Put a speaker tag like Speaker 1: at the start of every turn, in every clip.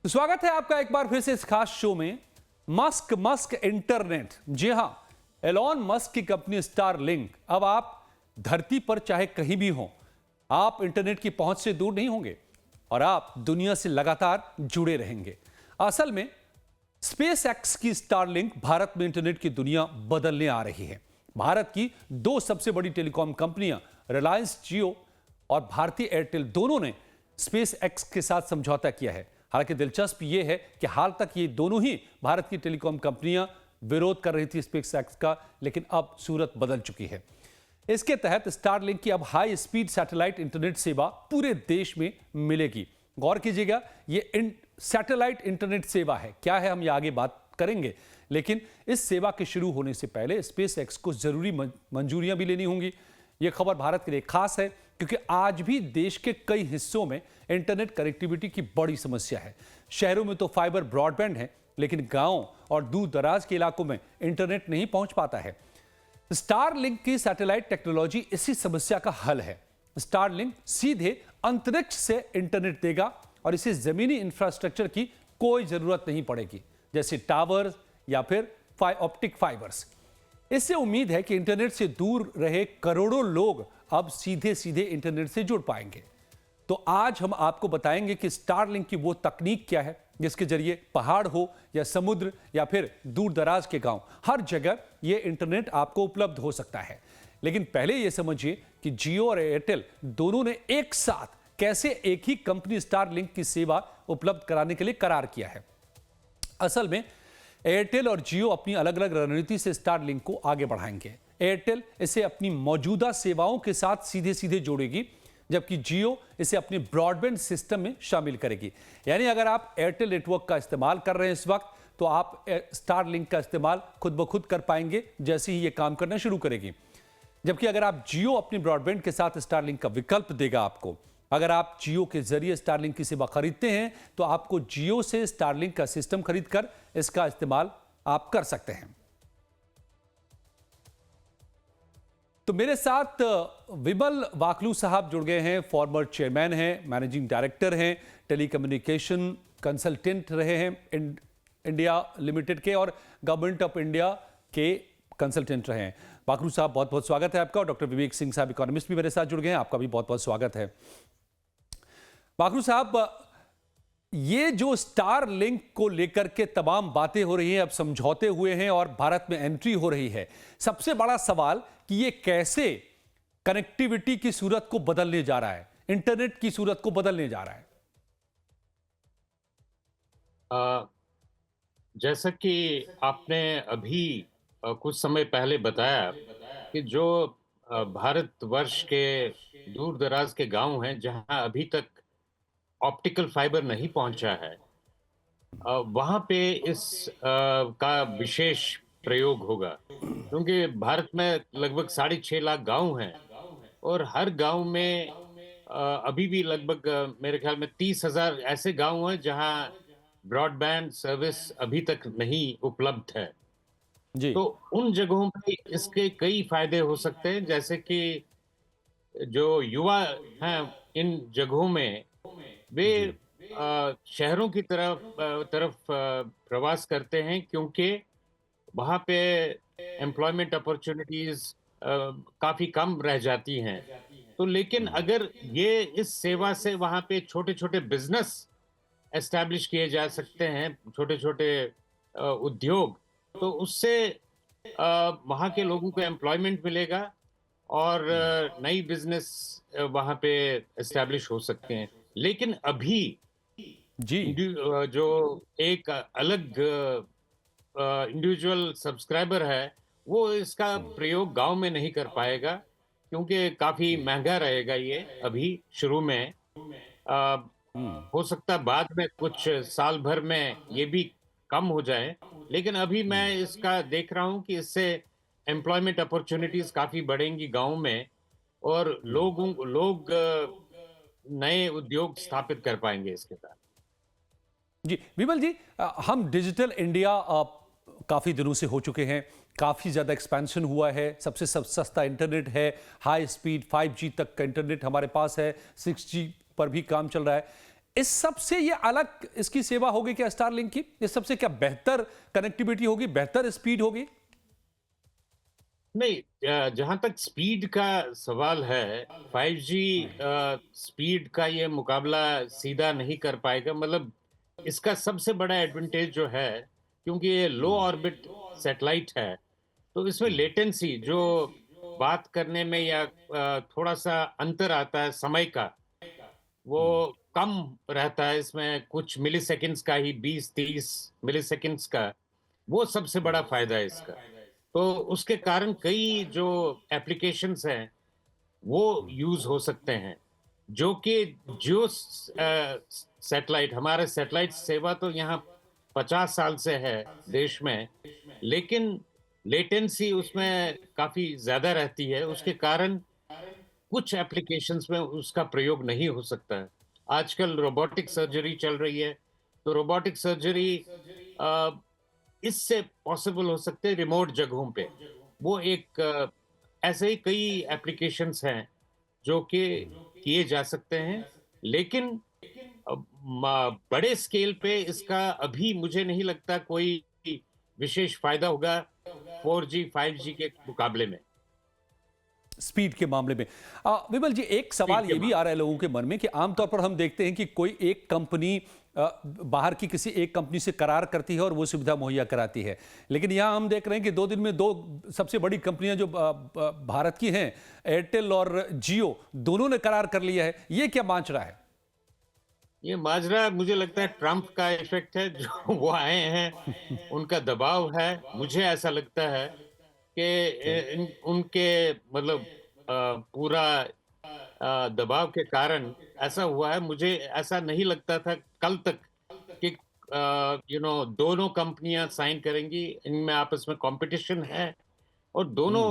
Speaker 1: तो स्वागत है आपका एक बार फिर से इस खास शो में मस्क मस्क इंटरनेट। जी हां, एलॉन मस्क की कंपनी स्टारलिंक। अब आप धरती पर चाहे कहीं भी हो, आप इंटरनेट की पहुंच से दूर नहीं होंगे और आप दुनिया से लगातार जुड़े रहेंगे। असल में स्पेस एक्स की स्टारलिंक भारत में इंटरनेट की दुनिया बदलने आ रही है। भारत की दो सबसे बड़ी टेलीकॉम कंपनियां रिलायंस जियो और भारतीय एयरटेल दोनों ने स्पेस एक्स के साथ समझौता किया है। हालांकि दिलचस्प यह है कि हाल तक ये दोनों ही भारत की टेलीकॉम कंपनियां विरोध कर रही थी स्पेस एक्स का, लेकिन अब सूरत बदल चुकी है। इसके तहत स्टारलिंक की अब हाई स्पीड सैटेलाइट इंटरनेट सेवा पूरे देश में मिलेगी। गौर कीजिएगा, ये सैटेलाइट इंटरनेट सेवा है। क्या है, हम ये आगे बात करेंगे, लेकिन इस सेवा के शुरू होने से पहले स्पेस एक्स को जरूरी मंजूरियां भी लेनी होंगी। यह खबर भारत के लिए खास है क्योंकि आज भी देश के कई हिस्सों में इंटरनेट कनेक्टिविटी की बड़ी समस्या है। शहरों में तो फाइबर ब्रॉडबैंड है, लेकिन गांवों और दूर दराज के इलाकों में इंटरनेट नहीं पहुंच पाता है। स्टारलिंक की सैटेलाइट टेक्नोलॉजी इसी समस्या का हल है। स्टारलिंक सीधे अंतरिक्ष से इंटरनेट देगा और इसे जमीनी इंफ्रास्ट्रक्चर की कोई जरूरत नहीं पड़ेगी, जैसे टावर या फिर ऑप्टिक फाइबर्स। इससे उम्मीद है कि इंटरनेट से दूर रहे करोड़ों लोग अब सीधे सीधे इंटरनेट से जुड़ पाएंगे। तो आज हम आपको बताएंगे कि स्टारलिंक की वो तकनीक क्या है जिसके जरिए पहाड़ हो या समुद्र या फिर दूर दराज के गांव, हर जगह यह इंटरनेट आपको उपलब्ध हो सकता है। लेकिन पहले यह समझिए कि जियो और एयरटेल दोनों ने एक साथ कैसे एक ही कंपनी स्टारलिंक की सेवा उपलब्ध कराने के लिए करार किया है। असल में एयरटेल और जियो अपनी अलग अलग रणनीति से स्टारलिंक को आगे बढ़ाएंगे। एयरटेल इसे अपनी मौजूदा सेवाओं के साथ सीधे सीधे जोड़ेगी, जबकि जियो इसे अपने ब्रॉडबैंड सिस्टम में शामिल करेगी। यानी अगर आप एयरटेल नेटवर्क का इस्तेमाल कर रहे हैं इस वक्त, तो आप स्टारलिंक का इस्तेमाल खुद ब खुद कर पाएंगे जैसे ही ये काम करना शुरू करेगी। जबकि अगर आप जियो अपनी ब्रॉडबैंड के साथ स्टारलिंक का विकल्प देगा आपको। अगर आप जियो के जरिए स्टारलिंक की सेवा खरीदते हैं तो आपको जियो से स्टारलिंक का सिस्टम खरीदकर इसका इस्तेमाल आप कर सकते हैं। तो मेरे साथ विमल वाकलू साहब जुड़ गए हैं। फॉर्मर चेयरमैन हैं, मैनेजिंग डायरेक्टर हैं, टेलीकम्युनिकेशन कंसल्टेंट रहे हैं इंडिया लिमिटेड के और गवर्नमेंट ऑफ इंडिया के कंसल्टेंट रहे हैं। वाकलू साहब, बहुत बहुत स्वागत है आपका। और डॉक्टर विवेक सिंह साहब, इकोनॉमिस्ट, भी मेरे साथ जुड़ गए हैं, आपका भी बहुत बहुत स्वागत है। वाकलू साहब, ये जो स्टारलिंक को लेकर के तमाम बातें हो रही हैं, अब समझौते हुए हैं और भारत में एंट्री हो रही है, सबसे बड़ा सवाल कि ये कैसे कनेक्टिविटी की सूरत को बदलने जा रहा है, इंटरनेट की सूरत को बदलने जा रहा है।
Speaker 2: जैसा कि आपने अभी कुछ समय पहले बताया कि जो भारतवर्ष के दूर दराज के गांव हैं जहां अभी तक ऑप्टिकल फाइबर नहीं पहुंचा है, वहां पे इस का विशेष प्रयोग होगा, क्योंकि भारत में लगभग 6.5 लाख गांव हैं और हर गांव में अभी भी लगभग मेरे ख्याल में 30,000 ऐसे गांव हैं जहां ब्रॉडबैंड सर्विस अभी तक नहीं उपलब्ध है।
Speaker 1: जी
Speaker 2: तो उन जगहों पे इसके कई फायदे हो सकते हैं, जैसे कि जो युवा हैं इन जगहों में, वे
Speaker 1: जी
Speaker 2: शहरों की तरफ प्रवास करते हैं, क्योंकि वहाँ पे एम्प्लॉयमेंट अपॉर्चुनिटीज काफी कम रह जाती हैं। तो लेकिन अगर ये इस सेवा से वहाँ पे छोटे छोटे बिजनेस एस्टैब्लिश किए जा सकते हैं, छोटे छोटे उद्योग, तो उससे वहाँ के लोगों को एम्प्लॉयमेंट मिलेगा और नई बिजनेस वहाँ पे एस्टैब्लिश हो सकते हैं। लेकिन अभी
Speaker 1: जी
Speaker 2: जो एक अलग इंडिविजुअल सब्सक्राइबर है, वो इसका प्रयोग गांव में नहीं कर पाएगा, क्योंकि काफी महंगा रहेगा ये अभी शुरू में। अ, हो सकता है बाद में कुछ साल भर में ये भी कम हो जाए, लेकिन अभी मैं इसका देख रहा हूँ कि इससे एम्प्लॉयमेंट अपॉर्चुनिटीज काफी बढ़ेंगी गांव में और लोग नए उद्योग स्थापित कर पाएंगे इसके साथ।
Speaker 1: जी विमल जी, हम डिजिटल इंडिया काफ़ी दिनों से हो चुके हैं, काफ़ी ज़्यादा एक्सपेंशन हुआ है, सबसे सस्ता इंटरनेट है, हाई स्पीड 5G तक का इंटरनेट हमारे पास है, 6G पर भी काम चल रहा है। इस सबसे ये अलग इसकी सेवा होगी क्या स्टारलिंक की? इस सबसे क्या बेहतर कनेक्टिविटी होगी, बेहतर स्पीड होगी?
Speaker 2: नहीं, जहां तक स्पीड का सवाल है, 5G स्पीड का ये मुकाबला सीधा नहीं कर पाएगा। मतलब इसका सबसे बड़ा एडवांटेज जो है, क्योंकि ये लो ऑर्बिट सैटेलाइट है, तो इसमें लेटेंसी जो बात करने में या थोड़ा सा अंतर आता है समय का, वो कम रहता है। इसमें कुछ मिलीसेकंड्स का ही, 20-30 मिलीसेकंड्स का, वो सबसे बड़ा फायदा है इसका। तो उसके कारण कई जो एप्लीकेशंस हैं वो यूज हो सकते हैं, जो कि जो सैटेलाइट, हमारे सैटेलाइट सेवा तो यहाँ 50 साल से है देश में, लेकिन लेटेंसी उसमें काफी ज्यादा रहती है। उसके कारण कुछ एप्लीकेशंस में उसका प्रयोग नहीं हो सकता है। आजकल रोबोटिक सर्जरी चल रही है, तो रोबोटिक सर्जरी इससे पॉसिबल हो सकते हैं रिमोट जगहों पे। वो एक ऐसे ही कई एप्लीकेशंस हैं जो कि किए जा सकते हैं, लेकिन बड़े स्केल पे इसका अभी मुझे नहीं लगता कोई विशेष फायदा होगा 4G 5G के मुकाबले में,
Speaker 1: स्पीड के मामले में। विमल जी, एक
Speaker 2: स्पीड
Speaker 1: सवाल
Speaker 2: के
Speaker 1: ये भी आ रहा है लोगों के मन में कि आमतौर पर हम देखते हैं कि कोई एक कंपनी बाहर की किसी एक कंपनी से करार करती है और वो सुविधा मुहैया कराती है, लेकिन यहाँ हम देख रहे हैं कि 2 दिन में 2 सबसे बड़ी कंपनियां जो भारत की हैं, एयरटेल और जियो, दोनों ने करार कर लिया है। ये क्या बांच रहा है?
Speaker 2: ये माजरा मुझे लगता है ट्रम्प का इफेक्ट है, जो वो आए हैं, उनका दबाव है। मुझे ऐसा लगता है कि उनके मतलब पूरा दबाव के कारण ऐसा हुआ है। मुझे ऐसा नहीं लगता था कल तक कि दोनों कंपनियां साइन करेंगी। इनमें आपस में कंपटीशन है और दोनों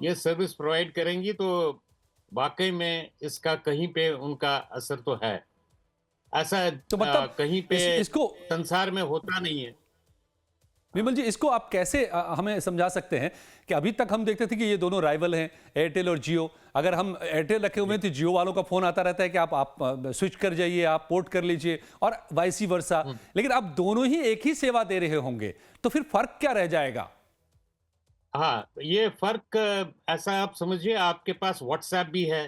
Speaker 2: ये सर्विस प्रोवाइड करेंगी, तो वाकई में इसका कहीं पे उनका असर तो है। ऐसा
Speaker 1: तो मतलब
Speaker 2: कहीं पे
Speaker 1: इसको
Speaker 2: संसार में होता नहीं है।
Speaker 1: विमल जी, इसको आप कैसे हमें समझा सकते हैं कि अभी तक हम देखते थे कि ये दोनों राइवल हैं, एयरटेल और जियो। अगर हम एयरटेल रखे हुए हैं तो जियो वालों का फोन आता रहता है कि आप स्विच कर जाइए, आप पोर्ट कर लीजिए, और वाइसी वर्सा। लेकिन अब दोनों ही एक ही सेवा दे रहे होंगे, तो फिर फर्क क्या रह जाएगा?
Speaker 2: हाँ, ये फर्क ऐसा आप समझिए, आपके पास व्हाट्सएप भी है।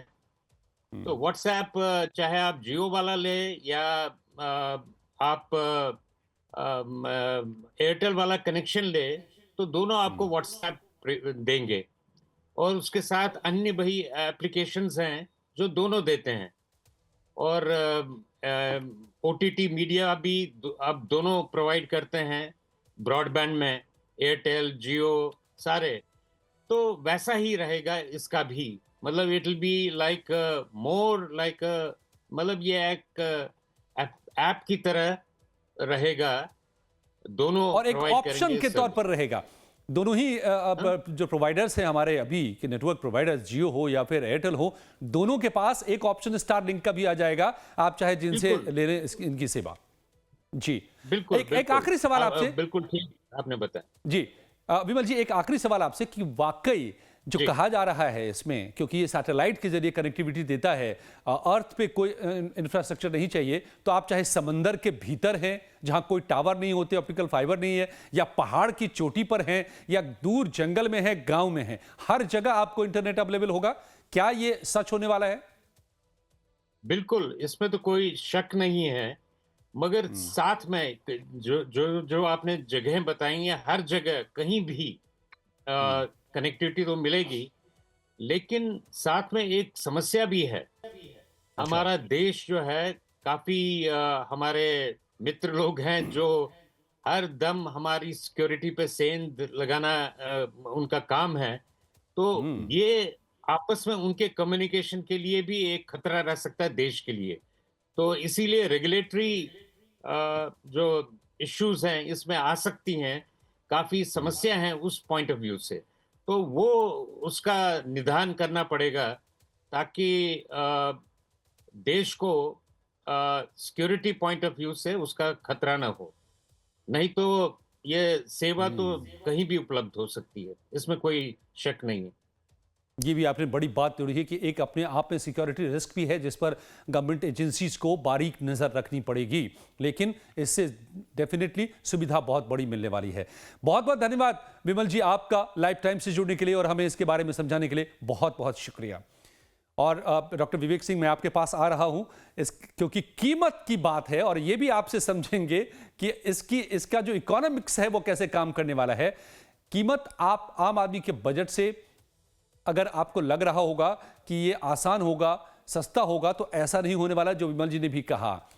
Speaker 2: तो व्हाट्सएप चाहे आप जियो वाला ले या आप एयरटेल वाला कनेक्शन ले, तो दोनों आपको व्हाट्सएप देंगे। और उसके साथ अन्य वही एप्लीकेशंस हैं जो दोनों देते हैं। और ओटीटी मीडिया भी अब दोनों प्रोवाइड करते हैं ब्रॉडबैंड में, एयरटेल जियो सारे। तो वैसा ही रहेगा इसका भी। मतलब it will be like more like, मतलब ये एक ऐप की तरह रहेगा। दोनों
Speaker 1: और एक
Speaker 2: प्रोवाइड
Speaker 1: ऑप्शन
Speaker 2: करेंगे
Speaker 1: के तौर
Speaker 2: सर्विस।
Speaker 1: पर रहेगा। दोनों ही जो प्रोवाइडर्स हैं हमारे अभी के नेटवर्क प्रोवाइडर्स, जियो हो या फिर एयरटेल हो, दोनों के पास एक ऑप्शन स्टार लिंक का भी आ जाएगा। आप चाहे जिनसे
Speaker 2: बिल्कुल,
Speaker 1: ले लें इनकी सेवा। जी।
Speaker 2: बिल्कुल,
Speaker 1: एक
Speaker 2: बिल्कुल।
Speaker 1: आखिरी सवाल आपसे।
Speaker 2: बिल्कुल ठीक आपने बताया।
Speaker 1: जी। विमल जी, एक आखिरी सवाल आपसे कि वाकई जो
Speaker 2: जी।
Speaker 1: कहा जा रहा है इसमें, क्योंकि ये सैटेलाइट के जरिए कनेक्टिविटी देता है, अर्थ पे कोई इंफ्रास्ट्रक्चर नहीं चाहिए, तो आप चाहे समंदर के भीतर हैं जहां कोई टावर नहीं होते, ऑप्टिकल फाइबर नहीं है, या पहाड़ की चोटी पर हैं, या दूर जंगल में है, गांव में है, हर जगह आपको इंटरनेट अवेलेबल होगा। क्या ये सच होने वाला है?
Speaker 2: बिल्कुल, इसमें तो कोई शक नहीं है। मगर साथ में जो जो जो आपने जगह बताई हैं, हर जगह कहीं भी कनेक्टिविटी तो मिलेगी, लेकिन साथ में एक समस्या भी है।
Speaker 1: अच्छा।
Speaker 2: हमारा देश जो है काफी हमारे मित्र लोग हैं जो हर दम हमारी सिक्योरिटी पे सेंध लगाना उनका काम है। तो ये आपस में उनके कम्युनिकेशन के लिए भी एक खतरा रह सकता है देश के लिए। तो इसीलिए रेगुलेटरी जो इश्यूज हैं इसमें आ सकती हैं, काफी समस्या हैं उस पॉइंट ऑफ व्यू से। तो वो उसका निदान करना पड़ेगा, ताकि देश को सिक्योरिटी पॉइंट ऑफ व्यू से उसका खतरा ना हो। नहीं तो ये सेवा तो कहीं भी उपलब्ध हो सकती है, इसमें कोई शक नहीं है।
Speaker 1: ये भी आपने बड़ी बात जोड़ी है कि एक अपने आप में सिक्योरिटी रिस्क भी है जिस पर गवर्नमेंट एजेंसीज को बारीक नजर रखनी पड़ेगी, लेकिन इससे डेफिनेटली सुविधा बहुत बड़ी मिलने वाली है। बहुत बहुत धन्यवाद विमल जी आपका लाइफ टाइम से जुड़ने के लिए और हमें इसके बारे में समझाने के लिए बहुत बहुत शुक्रिया। और डॉक्टर विवेक सिंह मैं आपके पास आ रहा हूं क्योंकि कीमत की बात है और ये भी आपसे समझेंगे कि इसका जो इकोनॉमिक्स है वो कैसे काम करने वाला है। कीमत आप आम आदमी के बजट से अगर आपको लग रहा होगा कि ये आसान होगा, सस्ता होगा, तो ऐसा नहीं होने वाला जो विमल जी ने भी कहा।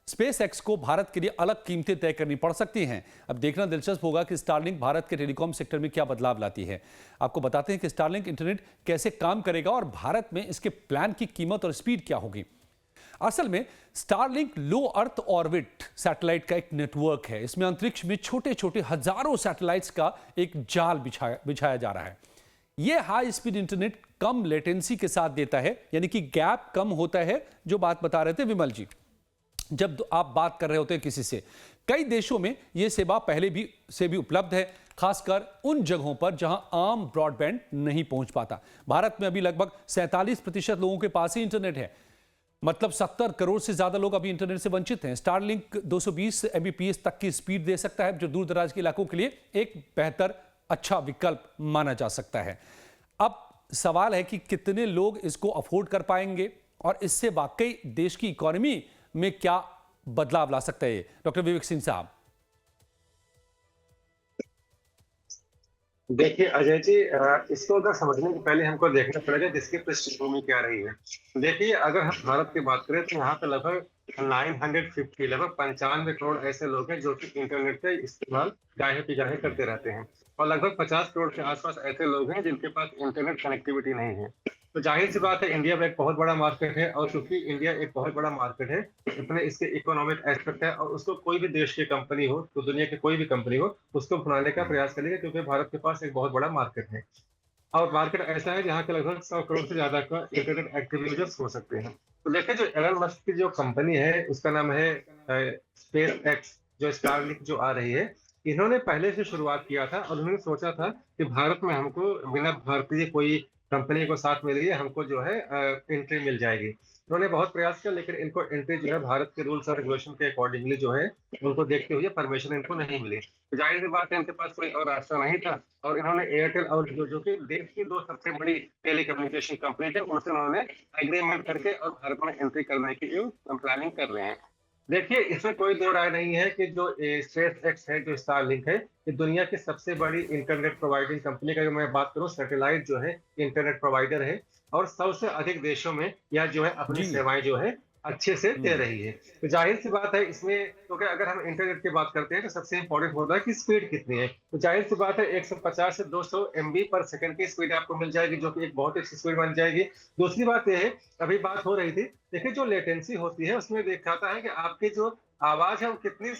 Speaker 1: स्पेस एक्स को भारत के लिए अलग कीमतें तय करनी पड़ सकती हैं। अब देखना दिलचस्प होगा कि स्टारलिंक भारत के टेलीकॉम सेक्टर में क्या बदलाव लाती है। आपको बताते हैं कि स्टारलिंक इंटरनेट कैसे काम करेगा और भारत में इसके प्लान की कीमत और स्पीड क्या होगी। असल में स्टारलिंक लो अर्थ ऑर्बिट सैटेलाइट का एक नेटवर्क है। इसमें अंतरिक्ष में छोटे छोटे हजारों सैटेलाइट्स का एक जाल बिछाया जा रहा है। यह हाई स्पीड इंटरनेट कम लेटेंसी के साथ देता है, यानी कि गैप कम होता है, जो बात बता रहे थे विमल जी जब आप बात कर रहे होते हैं किसी से। कई देशों में यह सेवा पहले से भी उपलब्ध है, खासकर उन जगहों पर जहां आम ब्रॉडबैंड नहीं पहुंच पाता। भारत में अभी लगभग 47% लोगों के पास ही इंटरनेट है, मतलब 70 करोड़ से ज्यादा लोग अभी इंटरनेट से वंचित हैं। स्टारलिंक 220 Mbps तक की स्पीड दे सकता है, जो दूर दराज के इलाकों के लिए एक बेहतर अच्छा विकल्प माना जा सकता है। अब सवाल है कि कितने लोग इसको अफोर्ड कर पाएंगे और इससे वाकई देश की इकोनॉमी में क्या बदलाव ला सकता है। डॉक्टर विवेक सिंह साहब।
Speaker 3: देखिए अजय जी, इसको अगर समझने के पहले हमको देखना पड़ेगा कि इसकी पृष्ठभूमि क्या रही है। देखिए, अगर हम भारत की बात करें तो यहाँ पे लगभग 950 लगभग 95 करोड़ ऐसे लोग हैं जो कि इंटरनेट का इस्तेमाल गाहे पिगाहे करते रहते हैं और लगभग 50 करोड़ के आसपास ऐसे लोग हैं जिनके पास इंटरनेट कनेक्टिविटी नहीं है। तो जाहिर सी बात है, इंडिया में एक बहुत बड़ा मार्केट है और क्योंकि इंडिया एक बहुत बड़ा मार्केट है, इतने इसके इकोनॉमिक एस्पेक्ट है और उसको कोई भी देश की कंपनी हो, तो दुनिया की कोई भी कंपनी हो, उसको अपनाने का प्रयास करेगी क्योंकि भारत के पास एक बहुत बड़ा मार्केट है और मार्केट ऐसा है जहाँ के लगभग 100 करोड़ से ज्यादा का इंटरनेट एक्टिव यूजर्स हो सकते हैं। तो देखिए, जो एलन मस्क की जो कंपनी है उसका नाम है स्पेस एक्स, जो स्टारलिंक जो आ रही है, इन्होंने पहले से शुरुआत किया था और उन्होंने सोचा था कि भारत में हमको बिना भारतीय कोई कंपनी को साथ मिल गई, हमको जो है एंट्री मिल जाएगी। उन्होंने बहुत प्रयास किया लेकिन इनको एंट्री जो है भारत के रूल्स और रेगुलेशन के अकॉर्डिंगली जो है उनको देखते हुए परमिशन इनको नहीं मिली। तो जाहिर सी बात है, इनके पास कोई और रास्ता नहीं था और इन्होंने एयरटेल और जो कि देश की दो सबसे बड़ी टेलीकम्युनिकेशन कंपनी थे, उनसे उन्होंने एग्रीमेंट करके और भारत में एंट्री करने की प्लानिंग कर रहे हैं। देखिए, इसमें कोई दो राय नहीं है कि जो स्पेस एक्स है, जो स्टारलिंक है, ये दुनिया की सबसे बड़ी इंटरनेट प्रोवाइडिंग कंपनी का, अगर मैं बात करूं, सैटेलाइट जो है इंटरनेट प्रोवाइडर है और सबसे अधिक देशों में यह जो है अपनी
Speaker 1: जी।
Speaker 3: सेवाएं जो है अच्छे से दे रही है। तो जाहिर सी बात है इसमें, तो क्या अगर हम इंटरनेट की बात करते हैं तो सबसे इंपॉर्टेंट होता है कि स्पीड कितनी है। तो जाहिर सी बात है 150 से 200 MB पर सेकंड की स्पीड आपको मिल जाएगी, जो कि एक बहुत अच्छी स्पीड बन जाएगी। दूसरी बात यह है, अभी बात हो रही थी, देखिए जो लेटेंसी होती है उसमें दिखाता है कि आपकी जो आवाज है वो कितनी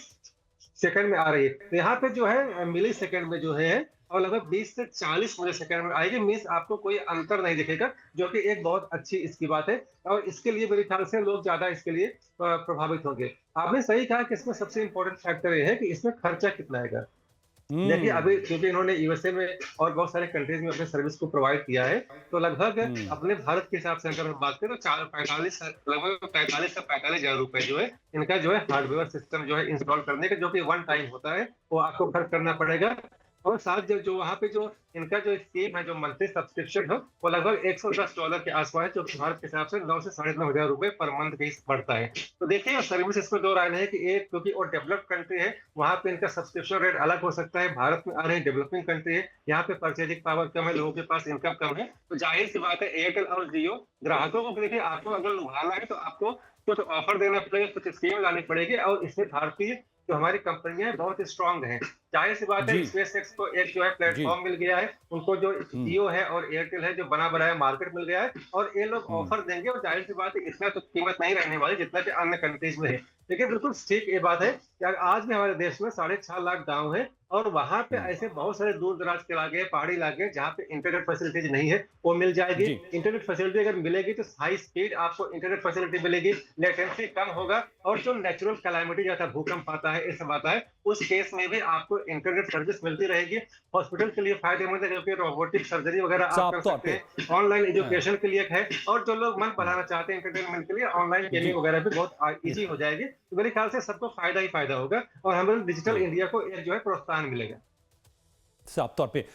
Speaker 3: सेकंड में आ रही है। तो यहाँ पे जो है मिली सेकंड में जो है और लगभग 20 से 40 मिली सेकंड में आएगी। मीन्स आपको कोई अंतर नहीं दिखेगा, जो कि एक बहुत अच्छी इसकी बात है और इसके लिए मेरे ख्याल से लोग ज्यादा इसके लिए प्रभावित होंगे। आपने सही कहा कि इसमें सबसे इंपॉर्टेंट फैक्टर ये है कि इसमें खर्चा कितना है। देखिए, अभी क्योंकि इन्होंने यूएसए में और बहुत सारे कंट्रीज में अपने सर्विस को प्रोवाइड किया है, तो लगभग अपने भारत के हिसाब से अगर हम बात करें तो लगभग 45 से 45 हजार रुपए जो है इनका जो है हार्डवेयर सिस्टम जो है इंस्टॉल करने का, जो कि वन टाइम होता है, वो आपको खर्च करना पड़ेगा। और साथ जो वहाँ पे जो इनका जो स्कीम है, जो मंथली सब्सक्रिप्शन है, वो लगभग $110 के आसपास है, जो कि भारत के हिसाब से 9 से 9.5 हजार रुपए पर मंथ फीस पड़ता है। तो देखिए, सर्विस इसमें दो राय है कि एक, क्योंकि वो डेवलप्ड कंट्री है, वहाँ पे इनका सब्सक्रिप्शन रेट अलग हो सकता है। भारत में आ रही डेवलपिंग कंट्री है, यहाँ पे परचेजिंग पावर कम है, लोगों के पास इनकम कम है। तो जाहिर सी बात है, एयरटेल और जियो ग्राहकों को देखिए, आपको अगर लुभाना है तो आपको कुछ ऑफर देना पड़ेगा, कुछ स्कीम लानी पड़ेगी और इसमें भारतीय जो हमारी कंपनियां हैं बहुत स्ट्रांग हैं। जाहिर सी बात है, स्पेसएक्स को एक जो है प्लेटफॉर्म मिल गया है, उनको जो जियो है और एयरटेल है जो बना बनाया मार्केट मिल गया है और ये लोग ऑफर देंगे और जाहिर सी बात है इसमें तो कीमत नहीं रहने वाली जितना कि अन्य कंट्रीज में है। लेकिन बिल्कुल ठीक ये बात है कि आज भी हमारे देश में 6.5 लाख गांव है और वहां पे ऐसे बहुत सारे दूर दराज के इलाके, पहाड़ी इलाके, जहाँ पे इंटरनेट फैसिलिटीज नहीं है, वो मिल जाएगी। इंटरनेट फैसिलिटी अगर मिलेगी तो हाई स्पीड आपको इंटरनेट फैसिलिटी मिलेगी, लेटेंसी कम होगा और जो नेचुरल कैलामिटी जैसा भूकंप आता है, ये सब आता है, उस केस में भी आपको इंटरनेट सर्विस मिलती रहेगी। हॉस्पिटल के लिए फायदेमंद है क्योंकि रोबोटिक सर्जरी वगैरह आप
Speaker 1: साफ
Speaker 3: कर
Speaker 1: तौर
Speaker 3: सकते
Speaker 1: पे
Speaker 3: हैं। ऑनलाइन एजुकेशन के लिए है, और जो लोग मन बढ़ाना चाहते हैं एंटरटेनमेंट के लिए, ऑनलाइन
Speaker 1: जी
Speaker 3: गेमिंग वगैरह भी बहुत ईजी हो जाएगी। तो मेरे ख्याल से सबको फायदा ही फायदा होगा, और हमारे डिजिटल
Speaker 1: जी
Speaker 3: इंडिया को एक जो है प्रोत्साहन मिलेगा।
Speaker 1: साफ तौर पे।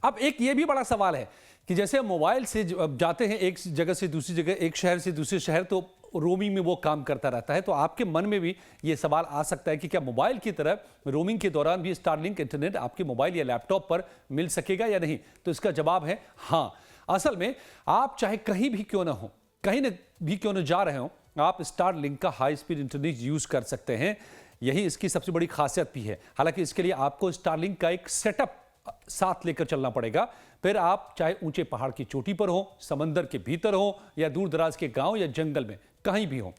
Speaker 1: अब एक ये भी बड़ा सवाल है कि जैसे मोबाइल से अब जाते हैं एक जगह से दूसरी जगह, एक शहर से दूसरे शहर, तो रोमिंग में वो काम करता रहता है। तो आपके मन में भी ये सवाल आ सकता है कि क्या मोबाइल की तरह रोमिंग के दौरान भी स्टारलिंक इंटरनेट आपके मोबाइल या लैपटॉप पर मिल सकेगा या नहीं? तो इसका जवाब है हाँ। असल में आप चाहे कहीं भी क्यों ना हो, कहीं न भी क्यों न जा रहे हो, आप स्टारलिंक का हाई स्पीड इंटरनेट यूज कर सकते हैं। यही इसकी सबसे बड़ी खासियत भी है। हालांकि इसके लिए आपको स्टारलिंक का एक सेटअप साथ लेकर चलना पड़ेगा। फिर आप चाहे ऊंचे पहाड़ की चोटी पर हो, समंदर के भीतर हो, या दूर दराज के गांव या जंगल में कहीं भी हो,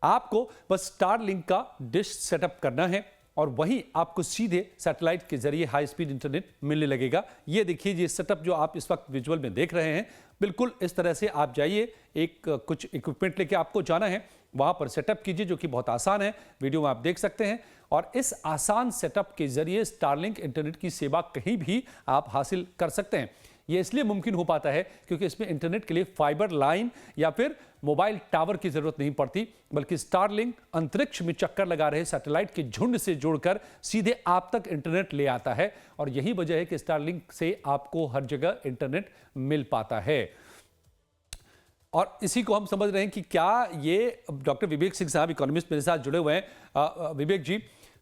Speaker 1: आपको बस स्टारलिंक का डिश सेटअप करना है और वहीं आपको सीधे सैटेलाइट के जरिए हाई स्पीड इंटरनेट मिलने लगेगा। ये देखिए, ये सेटअप जो आप इस वक्त विजुअल में देख रहे हैं, बिल्कुल इस तरह से आप जाइए, एक कुछ इक्विपमेंट लेके आपको जाना है, वहां पर सेटअप कीजिए, जो कि बहुत आसान है, वीडियो में आप देख सकते हैं। और इस आसान सेटअप के जरिए स्टारलिंक इंटरनेट की सेवा कहीं भी आप हासिल कर सकते हैं। यह इसलिए मुमकिन हो पाता है क्योंकि इसमें इंटरनेट के लिए फाइबर लाइन या फिर मोबाइल टावर की जरूरत नहीं पड़ती, बल्कि स्टारलिंक अंतरिक्ष में चक्कर लगा रहे सैटेलाइट के झुंड से जोड़कर सीधे आप तक इंटरनेट ले आता है। और यही वजह है कि स्टारलिंक से आपको हर जगह इंटरनेट मिल पाता है। और इसी को हम समझ रहे हैं कि क्या ये, डॉक्टर विवेक सिंह साहब इकोनॉमिस्ट मेरे साथ जुड़े हुए हैं। विवेक जी,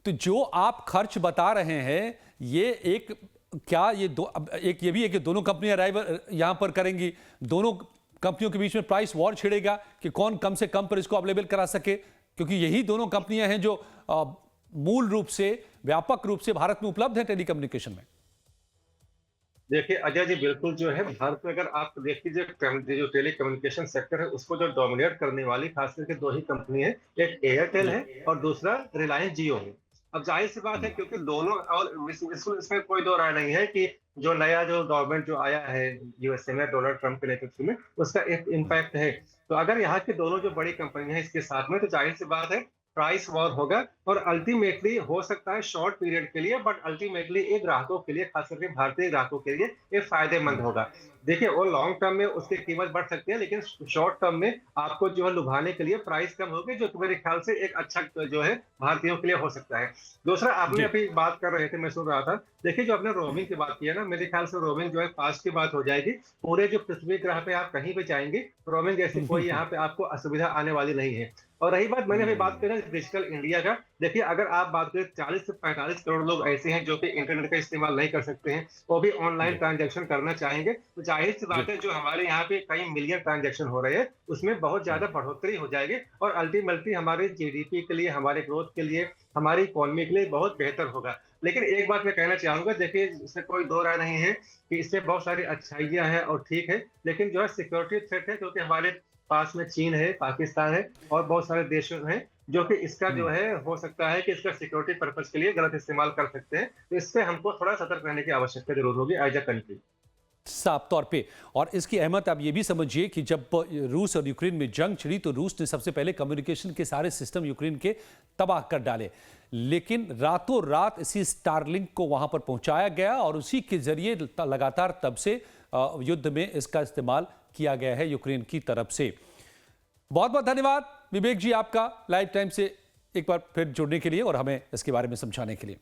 Speaker 1: तो जो आप खर्च बता रहे हैं, ये एक क्या ये दो, एक ये भी है कि दोनों कंपनियां अराइवल यहां पर करेंगी, दोनों कंपनियों के बीच में प्राइस वॉर छिड़ेगा कि कौन कम से कम पर इसको अवेलेबल करा सके, क्योंकि यही दोनों कंपनियां हैं जो मूल रूप से, व्यापक रूप से भारत में उपलब्ध है टेलीकम्युनिकेशन में।
Speaker 3: देखिए अजय जी, बिल्कुल जो है भारत में अगर आप देख लीजिए, जो टेली कम्युनिकेशन सेक्टर है उसको जो डोमिनेट करने वाली खास करके दो ही कंपनी है, एक एयरटेल
Speaker 1: जी
Speaker 3: है और दूसरा रिलायंस जियो है। अब जाहिर सी बात है, क्योंकि दोनों, और इसमें कोई दो राय नहीं है कि जो नया जो गवर्नमेंट जो आया है यूएसए में डोनाल्ड ट्रंप के नेतृत्व में, उसका एक इम्पैक्ट है। तो अगर यहाँ की दोनों जो बड़ी कंपनियां हैं इसके साथ में, तो जाहिर सी बात है प्राइस वॉर होगा, और अल्टीमेटली हो सकता है शॉर्ट पीरियड के लिए, बट अल्टीमेटली एक ग्राहकों के लिए, खास करके भारतीय ग्राहकों के लिए ये फायदेमंद होगा। देखिए वो लॉन्ग टर्म में उसकी कीमत बढ़ सकती है, लेकिन शॉर्ट टर्म में आपको जो है लुभाने के लिए प्राइस कम होगी, जो मेरे ख्याल से एक अच्छा जो है भारतीयों के लिए हो सकता है। दूसरा, आपने
Speaker 1: जी
Speaker 3: अभी बात कर रहे थे, मैं सुन रहा था, देखिए जो आपने रोमिंग की बात की है ना, मेरे ख्याल से रोमिंग जो है पास की बात हो जाएगी। पूरे जो पृथ्वी ग्रह पे आप कहीं भी जाएंगे, रोमिंग जैसी कोई यहाँ पे आपको असुविधा आने वाली नहीं है। और रही बात, मैंने अभी बात करी ना डिजिटल इंडिया का, देखिए अगर आप बात करें 40 से 45 करोड़ लोग ऐसे हैं जो कि इंटरनेट का इस्तेमाल नहीं कर सकते हैं, वो भी ऑनलाइन
Speaker 1: जी
Speaker 3: ट्रांजैक्शन करना चाहेंगे, तो जाहिर सी
Speaker 1: जी
Speaker 3: बात है जो हमारे यहाँ पे कई मिलियन ट्रांजैक्शन हो रहे हैं, उसमें बहुत ज्यादा बढ़ोतरी हो जाएगी, और अल्टीमेटली हमारे जीडीपी के लिए, हमारे ग्रोथ के लिए, हमारी इकोनॉमी के लिए बहुत बेहतर होगा। लेकिन एक बात मैं कहना चाहूंगा, देखिए इसमें कोई दो राय नहीं है कि इससे बहुत सारी अच्छाइयां हैं और ठीक है, लेकिन जो है सिक्योरिटी थ्रेट है, क्योंकि हमारे पास में चीन है, पाकिस्तान है, और बहुत सारे देश हैं जो कि इसका जो है हो सकता है कि इसका सिक्योरिटी पर्पज के लिए गलत इस्तेमाल कर सकते हैं। तो इससे हमको थोड़ा सतर्क रहने की आवश्यकता जरूर होगी एज अ कंट्री।
Speaker 1: साफ तौर पे। और इसकी अहमियत आप ये भी समझिए कि जब रूस और यूक्रेन में जंग छिड़ी तो रूस ने सबसे पहले कम्युनिकेशन के सारे सिस्टम यूक्रेन के तबाह कर डाले, लेकिन रातों रात इसी स्टारलिंक को वहां पर पहुंचाया गया और उसी के जरिए लगातार तब से युद्ध में इसका इस्तेमाल किया गया है यूक्रेन की तरफ से। बहुत बहुत धन्यवाद विवेक जी आपका लाइफ टाइम से एक बार फिर जुड़ने के लिए और हमें इसके बारे में समझाने के लिए।